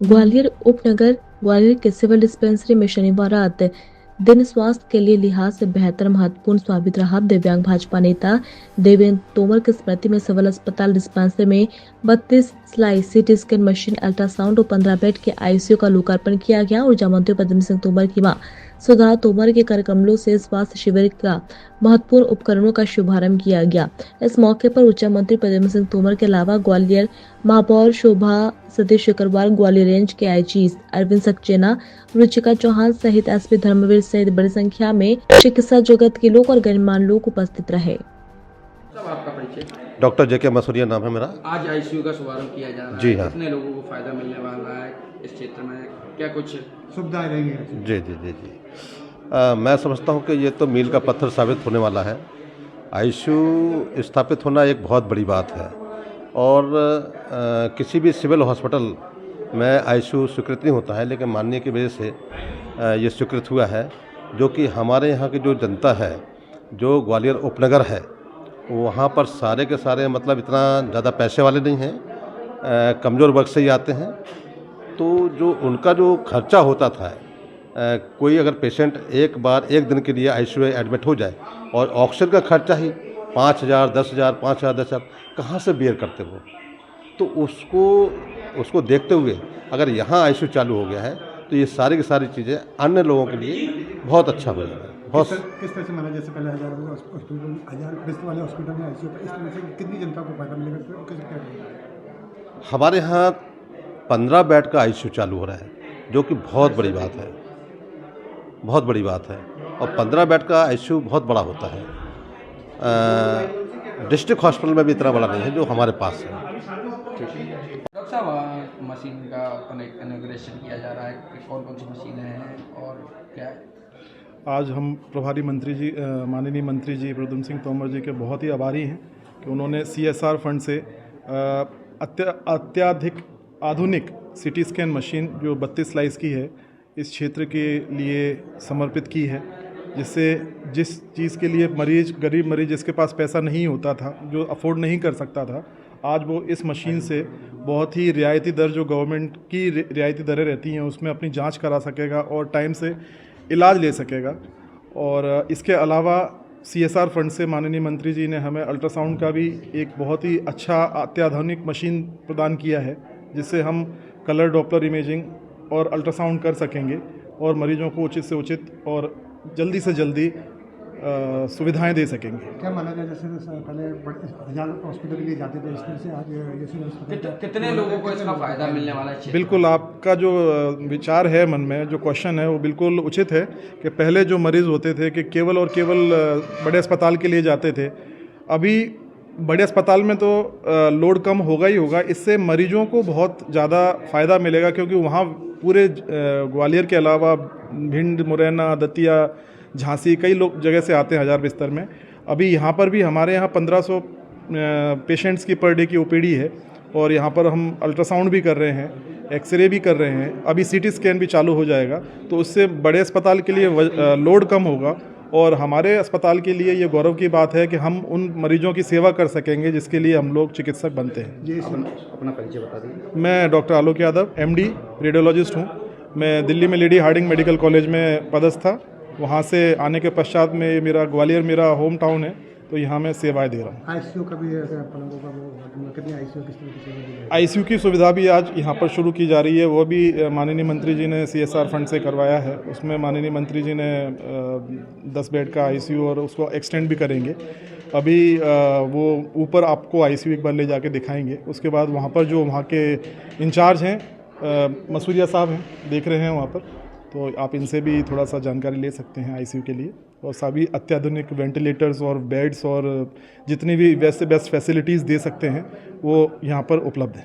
ग्वालियर उपनगर ग्वालियर के civil dispensary में शनिवार रात दिन स्वास्थ्य के लिए लिहाज से बेहतर महत्वपूर्ण साबित रहा। दिव्यांग भाजपा नेता देवेंद्र तोमर की स्मृति में सिविल अस्पताल डिस्पेंसरी में 32 slice CT scan machine, ultrasound और 15 बेड के आईसीयू का लोकार्पण किया गया। ऊर्जा मंत्री पद्म सिंह तोमर की मां सुधा तोमर के कार्यक्रमों से स्वास्थ्य शिविर का महत्वपूर्ण उपकरणों का शुभारंभ किया गया। इस मौके पर ऊर्जा मंत्री पद्म सिंह तोमर के अलावा ग्वालियर महापौर शोभा सतीश अग्रवाल, ग्वालियर रेंज के आईजी अरविंद सक्सेना, रुचिका चौहान सहित एसपी धर्मवीर सहित बड़ी संख्या में चिकित्सा जगत के लोग और गणमान्य लोग उपस्थित रहे। आपका परिचय? डॉक्टर जेके मसूरिया नाम है मेरा। आज आईसीयू का शुभारंभ किया जा रहा जी है। हाँ। कितने लोगों को फायदा मिलने वाला है इस क्षेत्र में, क्या कुछ सुविधाएं रहेंगी? जी जी जी जी मैं समझता हूँ कि ये तो मील का पत्थर साबित होने वाला है। आईसीयू स्थापित होना एक बहुत बड़ी बात है और किसी भी सिविल हॉस्पिटल में आईसीयू स्वीकृत नहीं होता है, लेकिन माननीय की वजह से ये स्वीकृत हुआ है, जो कि हमारे यहाँ की जो जनता है, जो ग्वालियर उपनगर है, वहाँ पर सारे के सारे मतलब इतना ज़्यादा पैसे वाले नहीं हैं, कमज़ोर वर्ग से ही आते हैं। तो जो उनका जो खर्चा होता था, कोई अगर पेशेंट एक बार एक दिन के लिए आईसीयू में एडमिट हो जाए और ऑक्सीजन का खर्चा ही 5,000, 10,000, 5,000, 10,000 कहाँ से बेयर करते वो, तो उसको देखते हुए अगर यहाँ आईसीयू चालू हो गया है तो ये सारी की सारी चीज़ें अन्य लोगों के लिए बहुत अच्छा हो जाएगा। बहुत किस तरह से माना, जैसे पहले 1000 बेड वाले हॉस्पिटल में आईसीयू था, इस तरह से कितनी जनता को फायदा मिलेगा? हमारे यहाँ 15 बेड का आईसीयू चालू हो रहा है, जो कि बहुत बड़ी बात है, बहुत बड़ी बात है। और 15 बेड का आईसीयू बहुत बड़ा होता है। डिस्ट्रिक्ट हॉस्पिटल में भी इतना बड़ा नहीं है जो हमारे पास है। डॉक्टर साहब, मशीन का इनॉग्रेशन किया जा रहा है, कौन कौन सी मशीनें हैं और क्या है? आज हम प्रभारी मंत्री जी, माननीय मंत्री जी पद्म सिंह तोमर जी के बहुत ही आभारी हैं कि उन्होंने CSR फंड से अत्याधिक आधुनिक सीटी स्कैन मशीन जो 32 स्लाइस की है, इस क्षेत्र के लिए समर्पित की है, जिससे जिस चीज़ के लिए मरीज, गरीब मरीज जिसके पास पैसा नहीं होता था, जो अफोर्ड नहीं कर सकता था, आज वो इस मशीन से बहुत ही रियायती दर, जो गवर्नमेंट की रियायती दरें रहती हैं, उसमें अपनी जांच करा सकेगा और टाइम से इलाज ले सकेगा। और इसके अलावा CSR फंड से माननीय मंत्री जी ने हमें अल्ट्रासाउंड का भी एक बहुत ही अच्छा अत्याधुनिक मशीन प्रदान किया है, जिससे हम कलर डॉपलर इमेजिंग और अल्ट्रासाउंड कर सकेंगे और मरीजों को उचित से उचित और जल्दी से जल्दी सुविधाएं दे सकेंगे। क्या माना जाए, जैसे पहले 1000 हॉस्पिटल के लिए जाते थे, इस तरह से आज ये कितने लोगों को इसका फायदा मिलने वाला है? बिल्कुल, आपका जो विचार है मन में, जो क्वेश्चन है, वो बिल्कुल उचित है कि पहले जो मरीज़ होते थे कि केवल और केवल बड़े अस्पताल के लिए जाते थे। अभी बड़े अस्पताल में तो लोड कम होगा ही होगा, इससे मरीजों को बहुत ज़्यादा फ़ायदा मिलेगा, क्योंकि वहाँ पूरे ग्वालियर के अलावा भिंड, मुरैना, दतिया, झांसी, कई लोग जगह से आते हैं 1000 बिस्तर में। अभी यहाँ पर भी हमारे यहाँ 1500 पेशेंट्स की पर डे की OPD है और यहाँ पर हम अल्ट्रासाउंड भी कर रहे हैं, एक्सरे भी कर रहे हैं, अभी CT स्कैन भी चालू हो जाएगा। तो उससे बड़े अस्पताल के लिए लोड कम होगा और हमारे अस्पताल के लिए ये गौरव की बात है कि हम उन मरीजों की सेवा कर सकेंगे जिसके लिए हम लोग चिकित्सक बनते हैं। अपना परिचय बता दीजिए। मैं डॉक्टर आलोक यादव, MD रेडियोलॉजिस्ट हूँ। मैं दिल्ली में लेडी हार्डिंग मेडिकल कॉलेज में पदस्थ था। वहाँ से आने के पश्चात में मेरा ग्वालियर मेरा होम टाउन है, तो यहाँ मैं सेवाएं दे रहा हूँ। आईसीयू का भी कितनी आईसीयू किस तरह की सेवा दी जाएगी? आईसीयू की सुविधा भी आज यहाँ पर शुरू की जा रही है, वो भी माननीय मंत्री जी ने CSR फंड से करवाया है। उसमें माननीय मंत्री जी ने 10 बेड का आईसीयू और उसको एक्सटेंड भी करेंगे। अभी वो ऊपर आपको आईसीयू एक बार ले जाके दिखाएंगे। उसके बाद वहाँ पर जो वहाँ के इंचार्ज हैं, मसूरिया साहब हैं, देख रहे हैं वहाँ पर, तो आप इनसे भी थोड़ा सा जानकारी ले सकते हैं आईसीयू के लिए। और सभी अत्याधुनिक वेंटिलेटर्स और बेड्स और जितनी भी बेस्ट फैसिलिटीज़ दे सकते हैं वो यहाँ पर उपलब्ध हैं।